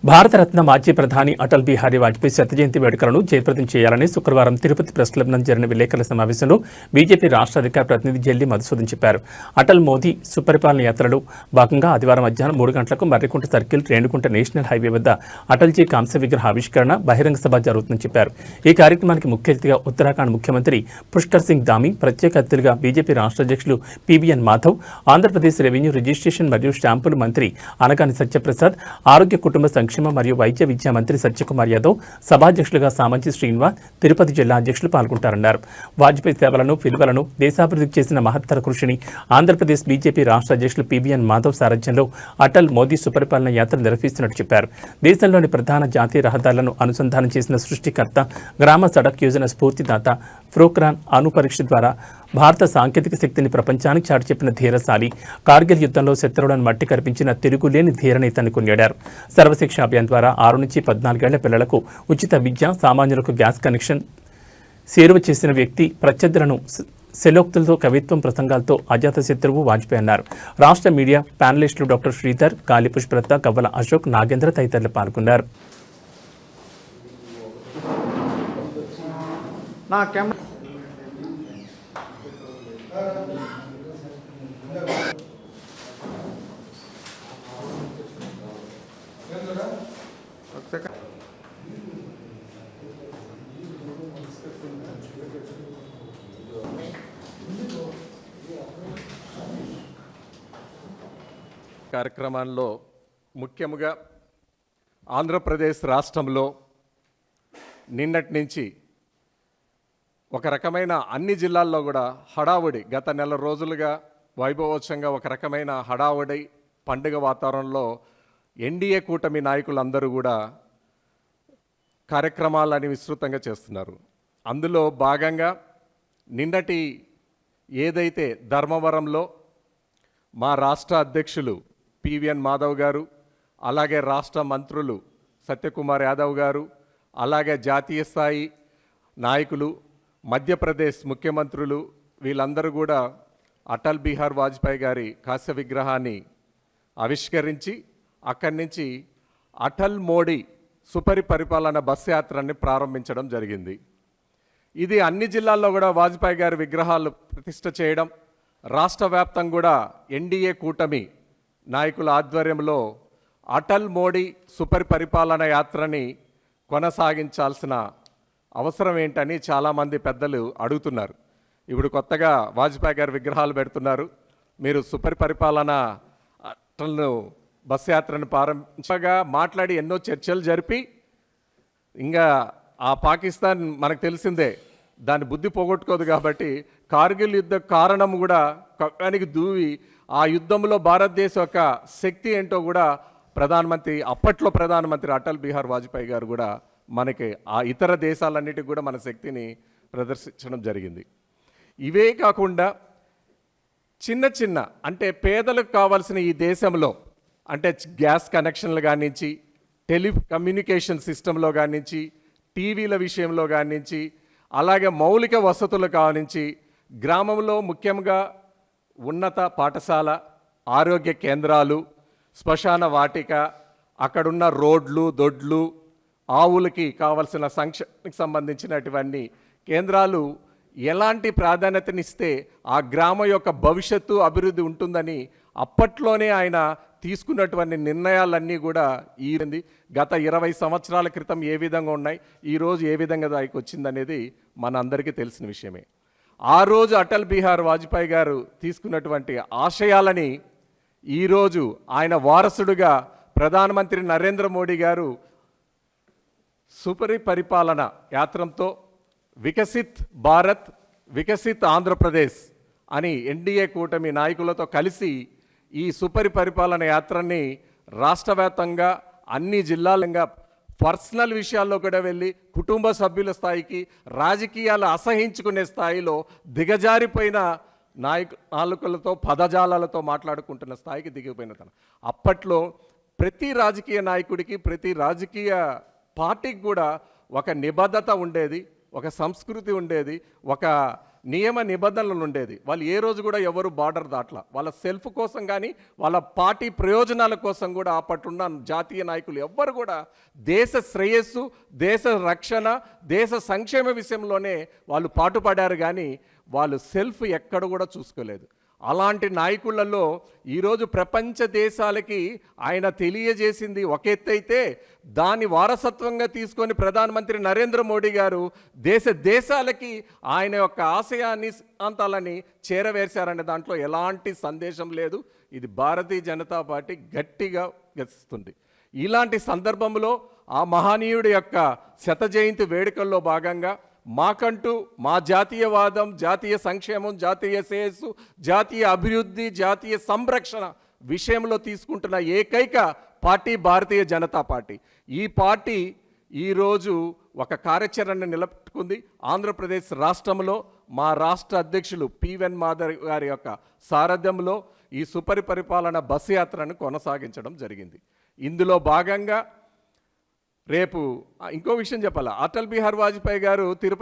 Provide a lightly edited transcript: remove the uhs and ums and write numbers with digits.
భారతరత్న మాజీ ప్రధాని అటల్ బిహారీ వాజ్పేయి శత జయంతి వేడుకలను జయప్రదం చేయాలని శుక్రవారం తిరుపతి ప్రెస్ క్లబ్ నందు జరిగిన విలేకరుల సమావేశంలో బీజేపీ రాష్ట్ర అధికార ప్రతినిధి జెల్లి మధుసూదన్ చెప్పారు. అటల్ మోదీ సుపరిపాలన యాత్రలో భాగంగా ఆదివారం మధ్యాహ్నం 3 గంటలకు Marrikunta circle Renigunta national highway వద్ద అటల్జీ కాంస్య విగ్రహ ఆవిష్కరణ బహిరంగ సభ జరుగుతుందని చెప్పారు. ఈ కార్యక్రమానికి ముఖ్య అతిథిగా ఉత్తరాఖండ్ ముఖ్యమంత్రి పుష్కర్ సింగ్ ధామీ, ప్రత్యేక అతిథులుగా బీజేపీ రాష్ట్ర అధ్యక్షులు PVN Madhav, Andhra Pradesh revenue registration మరియు స్టాంపుల మంత్రి అనగాని సత్యప్రసాద్, ఆరోగ్య కుటుంబ సంక్షేమ మరియు వైద్య విద్యా మంత్రి సత్యకుమార్ యాదవ్, సభాధ్యక్షులుగా సామంచి శ్రీనివాస్, తిరుపతి జిల్లా అధ్యక్షులు పాల్గొంటారన్నారు. వాజ్పేయి సేవలను, విలువలను, దేశాభివృద్ధి చేసిన మహత్తర కృషిని ఆంధ్రప్రదేశ్ బీజేపీ రాష్ట్ర అధ్యక్షులు పీవీఎన్ మాధవ్ సారథ్యంలో అటల్ మోదీ సుపరిపాలన యాత్ర నిర్వహిస్తున్నట్టు చెప్పారు. దేశంలోని ప్రధాన జాతీయ రహదారులను అనుసంధానం చేసిన సృష్టికర్త, గ్రామ సడక్ యోజన స్ఫూర్తిదాత, ప్రోక్రాన్ అణు పరీక్ష ద్వారా భారత సాంకేతిక శక్తిని ప్రపంచానికి చాటి చెప్పిన ధీరశాలి, కార్గిల్ యుద్ధంలో శత్రువులను మట్టి కరిపించిన తిరుగులేని ధీరనేతని కొనియాడారు. సర్వశిక్ష అభియాన్ ద్వారా 6 నుంచి 14 ఏళ్ల పిల్లలకు ఉచిత విద్య, సామాన్యులకు గ్యాస్ కనెక్షన్ చేరువ చేసిన వ్యక్తి, ప్రత్యర్థులను శలోక్తులతో, కవిత్వం, ప్రసంగాలతో అజాత శత్రువు వాజ్పేయి అన్నారు. రాష్ట్ర మీడియా ప్యానలిస్టులు డాక్టర్ శ్రీధర్, గాలి పుష్పలత, కవ్వల అశోక్, నాగేంద్ర తదితరులు పాల్గొన్నారు. కార్యక్రమాల్లో ముఖ్యంగా ఆంధ్రప్రదేశ్ రాష్ట్రంలో నిన్నటి నుంచి ఒక రకమైన అన్ని జిల్లాల్లో కూడా హడావుడి, గత నెల రోజులుగా వైభవోత్సవంగా ఒక రకమైన హడావుడి పండుగ వాతావరణంలో ఎన్డీఏ కూటమి నాయకులందరూ కూడా కార్యక్రమాలని విస్తృతంగా చేస్తున్నారు. అందులో భాగంగా నిన్నటి ఏదైతే ధర్మవరంలో మా రాష్ట్ర అధ్యక్షులు పీవీఎన్ మాధవ్ గారు, అలాగే రాష్ట్ర మంత్రులు సత్యకుమార్ యాదవ్ గారు, అలాగే జాతీయ స్థాయి నాయకులు, మధ్యప్రదేశ్ ముఖ్యమంత్రులు, వీళ్ళందరూ కూడా అటల్ బిహారీ వాజ్పేయి గారి కాంస్య విగ్రహాన్ని ఆవిష్కరించి అక్కడి నుంచి అటల్ మోడీ సుపరిపాలన బస్ యాత్రని ప్రారంభించడం జరిగింది. ఇది అన్ని జిల్లాల్లో కూడా వాజ్పేయి గారి విగ్రహాలు ప్రతిష్ఠ చేయడం, రాష్ట్ర వ్యాప్తంగా కూడా ఎన్డీఏ కూటమి నాయకుల ఆధ్వర్యంలో అటల్ మోడీ సుపరిపాలన యాత్రని కొనసాగించాల్సిన అవసరం ఏంటని చాలామంది పెద్దలు అడుగుతున్నారు. ఇప్పుడు కొత్తగా వాజ్పేయి గారి విగ్రహాలు పెడుతున్నారు, మీరు సుపరిపాలన అటల్ను బస్ యాత్రను ప్రారంభించగా మాట్లాడి ఎన్నో చర్చలు జరిపి, ఇంకా ఆ పాకిస్తాన్ మనకు తెలిసిందే, దాని బుద్ధి పోగొట్టుకోదు కాబట్టి కార్గిల్ యుద్ధ కారణం కూడా కక్కానికి దూవి ఆ యుద్ధంలో భారతదేశం యొక్క శక్తి ఏంటో కూడా అప్పట్లో ప్రధానమంత్రి అటల్ బిహారీ వాజ్పేయి గారు కూడా మనకి ఆ ఇతర దేశాలన్నిటికీ కూడా మన శక్తిని ప్రదర్శించడం జరిగింది. ఇవే కాకుండా చిన్న చిన్న అంటే పేదలకు కావాల్సిన ఈ దేశంలో అంటే గ్యాస్ కనెక్షన్లు కానించి, టెలికమ్యూనికేషన్ సిస్టంలో కానించి, టీవీల విషయంలో కానించి, అలాగే మౌలిక వసతులు కానించి, గ్రామంలో ముఖ్యంగా ఉన్నత పాఠశాల, ఆరోగ్య కేంద్రాలు, శ్మశాన వాటిక, అక్కడున్న రోడ్లు, దొడ్లు, ఆవులకి కావలసిన సంక్షేమానికి సంబంధించినటువంటి కేంద్రాలు ఎలాంటి ప్రాధాన్యతనిస్తే ఆ గ్రామం యొక్క భవిష్యత్తు అభివృద్ధి ఉంటుందని అప్పట్లోనే ఆయన తీసుకున్నటువంటి నిర్ణయాలన్నీ కూడా గత 20 సంవత్సరాల క్రితం ఏ విధంగా ఉన్నాయి, ఈరోజు ఏ విధంగా దానికి వచ్చిందనేది మన అందరికీ తెలిసిన విషయమే. ఆ రోజు అటల్ బిహారీ వాజ్పేయి గారు తీసుకున్నటువంటి ఆశయాలని ఈరోజు ఆయన వారసుడుగా ప్రధానమంత్రి నరేంద్ర మోడీ గారు సుపరిపాలన యాత్రతో వికసిత్ భారత్, వికసిత్ ఆంధ్రప్రదేశ్ అని ఎన్డీఏ కూటమి నాయకులతో కలిసి ఈ సుపరిపాలన యాత్రని రాష్ట్ర వ్యాప్తంగా అన్ని జిల్లాలంగా పర్సనల్ విషయాల్లో కూడా వెళ్ళి కుటుంబ సభ్యుల స్థాయికి, రాజకీయాలు అసహించుకునే స్థాయిలో దిగజారిపోయిన నాయకులతో పదజాలాలతో మాట్లాడుకుంటున్న స్థాయికి దిగిపోయిన తను. అప్పట్లో ప్రతి రాజకీయ నాయకుడికి, ప్రతి రాజకీయ పార్టీకి కూడా ఒక నిబద్ధత ఉండేది, ఒక సంస్కృతి ఉండేది, ఒక నియమ నిబంధనలు ఉండేది. వాళ్ళు ఏ రోజు కూడా ఎవరు బార్డర్ దాట్లా. వాళ్ళ సెల్ఫ్ కోసం కానీ వాళ్ళ పార్టీ ప్రయోజనాల కోసం కూడా అప్పట్టున్న జాతీయ నాయకులు ఎవ్వరు కూడా దేశ శ్రేయస్సు, దేశ రక్షణ, దేశ సంక్షేమ విషయంలోనే వాళ్ళు పాటుపడారు కానీ వాళ్ళు సెల్ఫ్ ఎక్కడ కూడా చూసుకోలేదు. అలాంటి నాయకులలో ఈరోజు ప్రపంచ దేశాలకి ఆయన తెలియజేసింది ఒక ఎత్తు అయితే, దాన్ని వారసత్వంగా తీసుకొని ప్రధానమంత్రి నరేంద్ర మోడీ గారు దేశాలకి ఆయన యొక్క ఆశయాన్ని సిద్ధాంతాలని చేరవేశారనే దాంట్లో ఎలాంటి సందేశం లేదు. ఇది భారతీయ జనతా పార్టీ గట్టిగా గెలుస్తుంది. ఇలాంటి సందర్భంలో ఆ మహనీయుడి యొక్క శత జయంతి వేడుకల్లో భాగంగా మాకంటూ మా జాతీయవాదం, జాతీయ సంక్షేమం, జాతీయ శ్రేయస్సు, జాతీయ అభివృద్ధి, జాతీయ సంరక్షణ విషయంలో తీసుకుంటున్న ఏకైక పార్టీ భారతీయ జనతా పార్టీ. ఈ పార్టీ ఈరోజు ఒక కార్యాచరణ నిలబెట్టుకుంది. ఆంధ్రప్రదేశ్ రాష్ట్రంలో మా రాష్ట్ర అధ్యక్షులు పివిఎన్ మాధవ్ గారి యొక్క సారథ్యంలో ఈ సుపరిపాలన బస్సు యాత్రను కొనసాగించడం జరిగింది. ఇందులో భాగంగా రేపు ఇంకో విషయం చెప్పాలా, అటల్ బిహారీ వాజ్పేయి గారు తిరుపతి